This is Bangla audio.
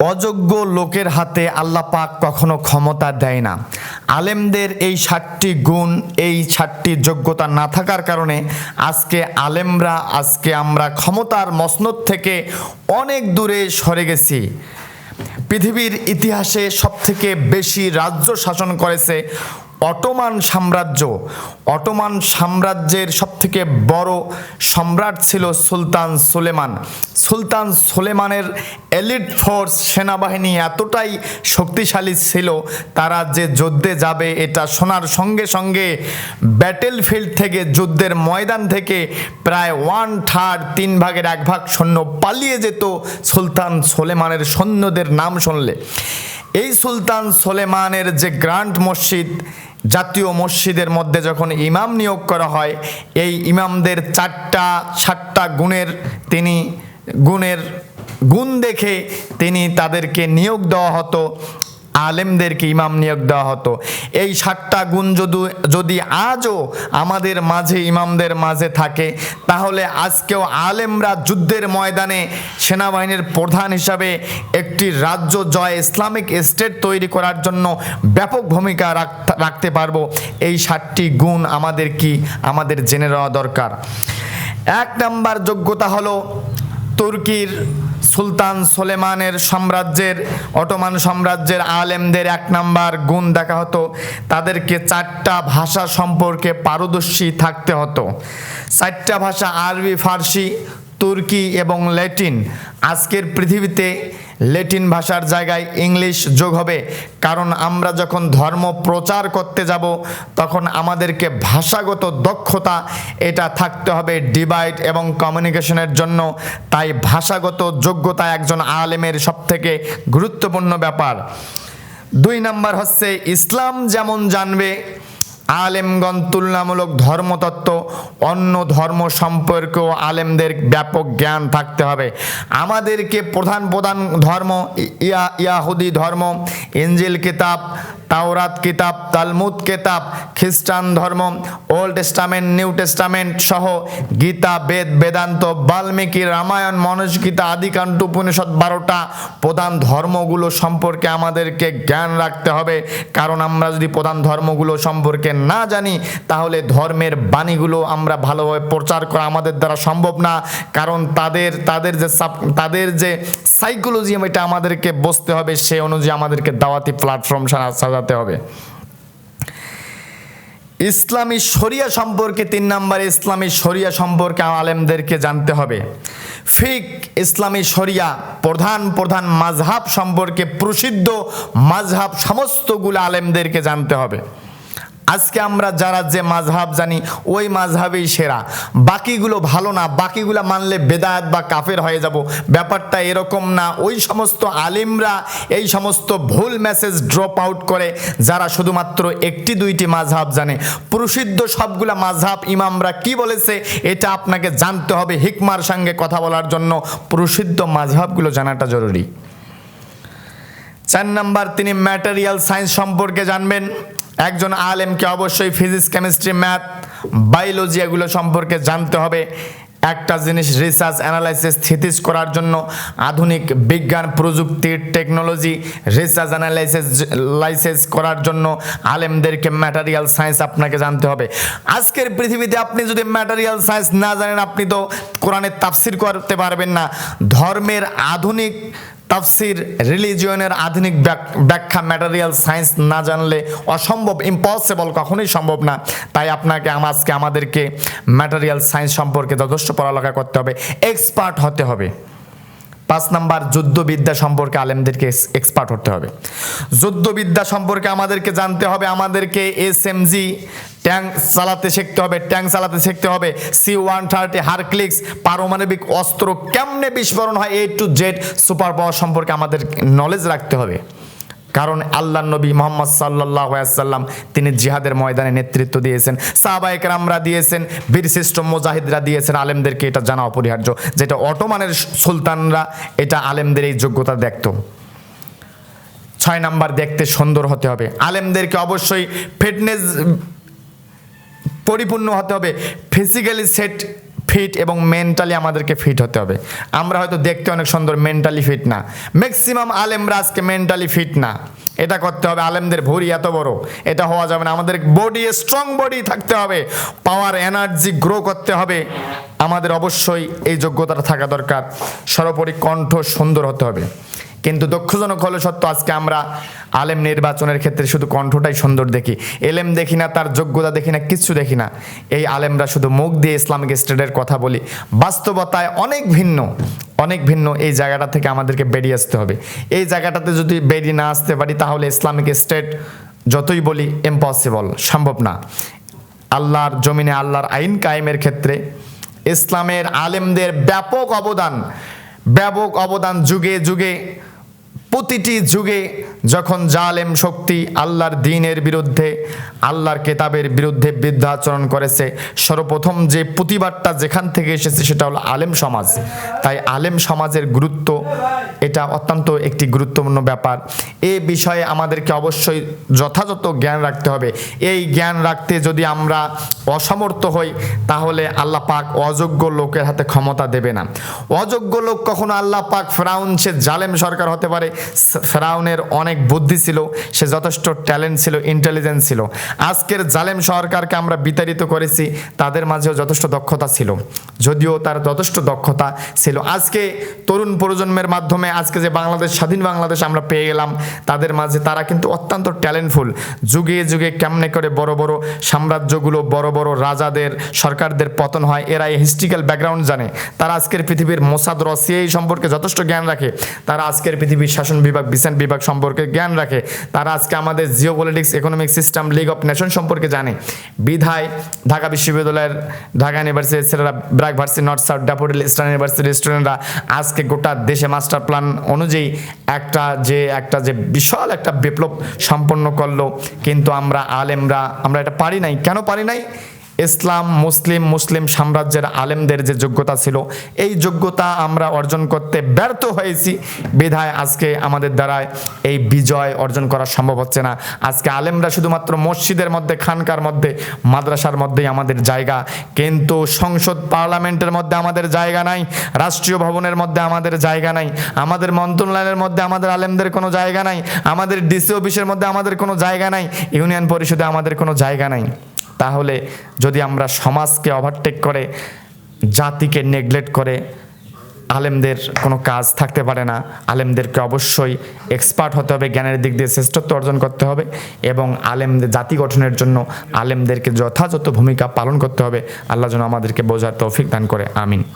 অযোগ্য লোকের হাতে আল্লাহ পাক কখনো ক্ষমতা দেয় না। আলেমদের এই 7টি গুণ, এই 7টি যোগ্যতা না থাকার কারণে আজকে আমরা ক্ষমতার মসনদ থেকে অনেক দূরে সরে গেছি। পৃথিবীর ইতিহাসে সবথেকে বেশি রাজ্য শাসন করেছে অটোমান সাম্রাজ্য। অটোমান সাম্রাজ্যের সবথেকে বড় সম্রাট ছিল সুলতান সুলেমান। সুলতান সুলেমানের এলিট ফোর্স সেনাবাহিনী এতটাই শক্তিশালী ছিল, তারা যে যুদ্ধে যাবে এটা শোনার সঙ্গে সঙ্গে ব্যাটেলফিল্ড থেকে, যুদ্ধের ময়দান থেকে প্রায় 1/3 3/1 সৈন্য পালিয়ে যেত সুলতান সুলেমানের সৈন্যদের নাম শুনলে। এই সুলতান সুলেমানের যে গ্র্যান্ড মসজিদ, জাতীয় মসজিদের মধ্যে যখন ইমাম নিয়োগ করা হয়, এই ইমামদের 7টা গুণ দেখে তাদেরকে নিয়োগ দেওয়া হতো, আলেমদেরকে ইমাম নিয়োগ দেওয়া হতো। এই 7টা গুণ যদি আজও আমাদের মাঝে, ইমামদের মাঝে থাকে, তাহলে আজকেও আলেমরা যুদ্ধের ময়দানে সেনাবাহিনীর প্রধান হিসাবে একটি রাজ্য জয়, ইসলামিক স্টেট তৈরি করার জন্য ব্যাপক ভূমিকা রাখতে পারবো। এই 7টি গুণ আমাদের জেনে নেওয়া দরকার। 1 নাম্বার যোগ্যতা হলো তুর্কির সুলতান সুলেমানের সাম্রাজ্যের, অটোমান সাম্রাজ্যের আলেমদের 1 নাম্বার গুণ দেখা হতো, তাদেরকে 4টা ভাষা সম্পর্কে পারদর্শী থাকতে হতো। 4টা ভাষা, আরবি, ফার্সি, তুর্কি এবং ল্যাটিন। আজকের পৃথিবীতে ল্যাটিন ভাষার জায়গায় ইংলিশ যোগ হবে, কারণ আমরা যখন ধর্ম প্রচার করতে যাব তখন আমাদেরকে ভাষাগত দক্ষতা এটা থাকতে হবে ডিভাইড এবং কমিউনিকেশনের জন্য। তাই ভাষাগত যোগ্যতা একজন আলেমের সবথেকে গুরুত্বপূর্ণ ব্যাপার। 2 নাম্বার হচ্ছে ইসলাম যেমন জানবে, আলেমগণ তুলনামূলক ধর্মতত্ত্ব, অন্য ধর্ম সম্পর্কেও আলেমদের ব্যাপক জ্ঞান থাকতে হবে। আমাদেরকে প্রধান ধর্ম, ইয়াহুদি ধর্ম, ইনজিল কিতাব, তাওরাত কিতাব, তালমুদ কিতাব, খ্রিস্টান ধর্ম, ওল্ড টেস্টামেন্ট, নিউ টেস্টামেন্ট সহ গীতা, বেদান্ত, বাল্মীকি, রামায়ণ, মনুস্মৃতি, আদিকাণ্ড, উপনিষদ, 12টা প্রধান ধর্মগুলো সম্পর্কে আমাদেরকে জ্ঞান রাখতে হবে। কারণ আমরা যদি প্রধান ধর্মগুলো সম্পর্কে না জানি, তাহলে ধর্মের বাণীগুলো আমরা ভালোভাবে প্রচার করা আমাদের দ্বারা সম্ভব না। কারণ তাদের যে সাইকোলজি, এটা আমাদেরকে বুঝতে হবে, সেই অনুযায়ী আমাদেরকে দাওয়াতি প্ল্যাটফর্ম সাজাতে হবে। ইসলামী শরিয়া সম্পর্কে 3 নম্বরে, ইসলামী শরিয়া সম্পর্কে আলেমদেরকে জানতে হবে। ফিক, ইসলামী শরিয়া, প্রধান মাযহাব সম্পর্কে, প্রসিদ্ধ মাযহাব সমস্তগুলো আলেমদেরকে জানতে হবে। আজকে আমরা যারা যে মাযহাব জানি ওই মাযহাবেই সেরা, বাকিগুলো ভালো না, বাকিগুলো মানলে বেদাত বা কাফের হয়ে যাব। ব্যাপারটা এরকম না। ওই সমস্ত আলিমরা এই সমস্ত ভুল মেসেজ ড্রপ আউট করে যারা শুধুমাত্র 1-2টি মাযহাব জানে। প্রসিদ্ধ সবগুলা মাযহাব ইমামরা কি বলেছে এটা আপনাকে জানতে হবে। হিকমার সঙ্গে কথা বলার জন্য প্রসিদ্ধ মাযহাবগুলো জানাটা জরুরি। 4 নাম্বার, তিনি ম্যাটেরিয়াল সায়েন্স সম্পর্কে জানবেন। একজন আলেমকে অবশ্যই ফিজিক্স, কেমিস্ট্রি, ম্যাথ, বায়োলজি এগুলো সম্পর্কে জানতে হবে। একটা জিনিস রিসার্চ অ্যানালাইসিস থিসিস করার জন্য আধুনিক বিজ্ঞান, প্রযুক্তি, টেকনোলজি, রিসার্চ অ্যানালাইসিস করার জন্য আলেমদেরকে ম্যাটেরিয়াল সায়েন্স আপনাকে জানতে হবে। আজকের পৃথিবীতে আপনি যদি ম্যাটেরিয়াল সায়েন্স না জানেন, আপনি তো কোরআনের তাফসির করতে পারবেন না। ধর্মের আধুনিক তাফসির, রিলিজিয়নের আধুনিক ব্যাখ্যা ম্যাটেরিয়াল সায়েন্স না জানলে অসম্ভব, ইম্পসিবল, কখনোই সম্ভব না। তাই আজকে আমাদেরকে ম্যাটেরিয়াল সায়েন্স সম্পর্কে যথেষ্ট পড়ালেখা করতে হবে, এক্সপার্ট হতে হবে। 5 নাম্বার, যুদ্ধবিদ্যা সম্পর্কে আলেমদেরকে এক্সপার্ট হতে হবে। যুদ্ধবিদ্যা সম্পর্কে আমাদেরকে জানতে হবে। আমাদেরকে SMG ট্যাঙ্ক চালাতে শিখতে হবে, C-130 হারক্লিক্স পারমাণবিক অস্ত্র কেমনে বিস্ফোরণ হয়, A to Z super power সম্পর্কে আমাদের নলেজ রাখতে হবে। কারণ আল্লাহর নবী মুহাম্মদ সাল্লাল্লাহু আলাইহি ওয়াসাল্লাম তিনি জিহাদের ময়দানে নেতৃত্ব দিয়েছেন, সাহাবায়ে কেরামরা দিয়েছেন, বীরশ্রেষ্ঠ মুজাহিদরা দিয়েছেন। আলেমদেরকে এটা জানা অপরিহার্য, যেটা অটোমানের সুলতানরা এটা আলেমদের এই যোগ্যতা দেখত। 6 নাম্বার, দেখতে সুন্দর হতে হবে। আলেমদেরকে অবশ্যই ফিটনেস পরিপূর্ণ হতে হবে, ফিট এবং মেন্টালি আমাদেরকে ফিট হতে হবে। আমরা হয়তো দেখতে অনেক সুন্দর, মেন্টালি ফিট না। ম্যাক্সিমাম আলেমরা আজকে মেন্টালি ফিট না। এটা করতে হবে, আলেমদের ভুঁড়ি এত বড়, এটা হওয়া যাবে না। আমাদের বডি, স্ট্রং বডি থাকতে হবে, পাওয়ার এনার্জি গ্রো করতে হবে। আমাদের অবশ্যই এই যোগ্যতাটা থাকা দরকার। সর্বোপরি কণ্ঠ সুন্দর হতে হবে। কিন্তু দুঃখজনক হলো সত্য, আজকে আমরা আলেম নির্বাচনের ক্ষেত্রে শুধু কণ্ঠটাই সুন্দর দেখি, এলেম দেখি না, তার যোগ্যতা দেখি না, কিচ্ছু দেখি না। এই আলেমরা শুধু মুখ দিয়ে ইসলামিক স্টেটের কথা বলি, বাস্তবতায় অনেক ভিন্ন, অনেক ভিন্ন। এই জায়গাটা থেকে আমাদেরকে বেরিয়ে আসতে হবে। এই জায়গাটাতে যদি বেরিয়ে না আসতে পারি তাহলে ইসলামিক স্টেট যতই বলি ইম্পসিবল, সম্ভব না। আল্লাহর জমিনে আল্লাহর আইন কায়েমের ক্ষেত্রে ইসলামের আলেমদের ব্যাপক অবদান যুগে যুগে, প্রতিটি যুগে যখন জালেম শক্তি আল্লাহর দ্বীনের বিরুদ্ধে, আল্লাহর কেতাবের বিরুদ্ধে বিরুদ্ধাচরণ করেছে, সর্বপ্রথম যে প্রতিবাদটা যেখান থেকে এসেছে সেটা হলো আলেম সমাজ। তাই আলেম সমাজের গুরুত্ব, এটা অত্যন্ত একটি গুরুত্বপূর্ণ ব্যাপার। এই বিষয়ে আমাদেরকে অবশ্যই যথাযথ জ্ঞান রাখতে হবে। এই জ্ঞান রাখতে যদি আমরা অসমর্থ হই তাহলে আল্লাহ পাক অযোগ্য লোকের হাতে ক্ষমতা দেবে না। অযোগ্য লোক কখনো আল্লাহ পাক, ফেরাউন সে জালেম সরকার হতে পারে, ফেরাউনের অনেক বুদ্ধি ছিল, সে যথেষ্ট ট্যালেন্ট ছিল, ইন্টেলিজেন্স ছিল। আজকের জালেম সরকারকে আমরা বিতাড়িত করেছি, তাদের মাঝেও যথেষ্ট দক্ষতা ছিল, যদিও তার যথেষ্ট দক্ষতা ছিল। আজকে তরুণ প্রজন্মের মাধ্যমে আজকে যে বাংলাদেশ, স্বাধীন বাংলাদেশ আমরা পেয়ে গেলাম, তাদের মাঝে তারা কিন্তু অত্যন্ত ট্যালেন্টফুল। যুগে যুগে কেমনে করে বড় বড় সাম্রাজ্যগুলো, বড় বড় রাজাদের, সরকারদের পতন হয়, এরা এই হিস্ট্রিক্যাল ব্যাকগ্রাউন্ড জানে। তারা আজকের পৃথিবীর মোসাদ, রসিয়া সম্পর্কে যথেষ্ট জ্ঞান রাখে। তারা আজকের পৃথিবীর শাসন বিভাগ, বিচার বিভাগ সম্পর্কে জ্ঞান রাখে। তারা আজকে আমাদের geopolitics, economic system, league of nation সম্পর্কে জানে। বিধায় ঢাকা বিশ্ববিদ্যালয়ের, ঢাকা ইউনিভার্সিটির ছেলেরা, BRAC varsity, north south, daffodil, eastern ইউনিভার্সিটির স্টুডেন্টরা আজকে গোটা দেশে মাস্টার প্ল্যান অনুযায়ী একটা যে বিশাল একটা বিপ্লব সম্পন্ন করলো। কিন্তু আমরা আলেমরা আমরা এটা পারি নাই। কেন পারি নাই? ইসলাম, মুসলিম সাম্রাজ্যের আলেমদের যে যোগ্যতা ছিল, এই যোগ্যতা আমরা অর্জন করতে ব্যর্থ হয়েছি। বিধায় আজকে আমাদের দ্বারায় এই বিজয় অর্জন করা সম্ভব হচ্ছে না। আজকে আলেমরা শুধুমাত্র মসজিদের মধ্যে, খানকার মধ্যে, মাদ্রাসার মধ্যেই আমাদের জায়গা, কিন্তু সংসদ, পার্লামেন্টের মধ্যে আমাদের জায়গা নাই, রাষ্ট্রীয় ভবনের মধ্যে আমাদের জায়গা নাই, আমাদের মন্ত্রণালয়ের মধ্যে আমাদের আলেমদের কোনো জায়গা নাই, আমাদের ডিসি অফিসের মধ্যে আমাদের কোনো জায়গা নাই, ইউনিয়ন পরিষদে আমাদের কোনো জায়গা নাই। তাহলে যদি আমরা সমাজকে ওভারটেক করে, জাতিকে নেগলেক্ট করে, আলেমদের কোনো কাজ থাকতে পারে না। আলেমদেরকে অবশ্যই এক্সপার্ট হতে হবে, জ্ঞানের দিক দিয়ে শ্রেষ্ঠত্ব অর্জন করতে হবে এবং আলেমদের জাতি গঠনের জন্য আলেমদেরকে যথাযথ ভূমিকা পালন করতে হবে। আল্লাহ যেন আমাদেরকে বোঝার তৌফিক দান করে। আমিন।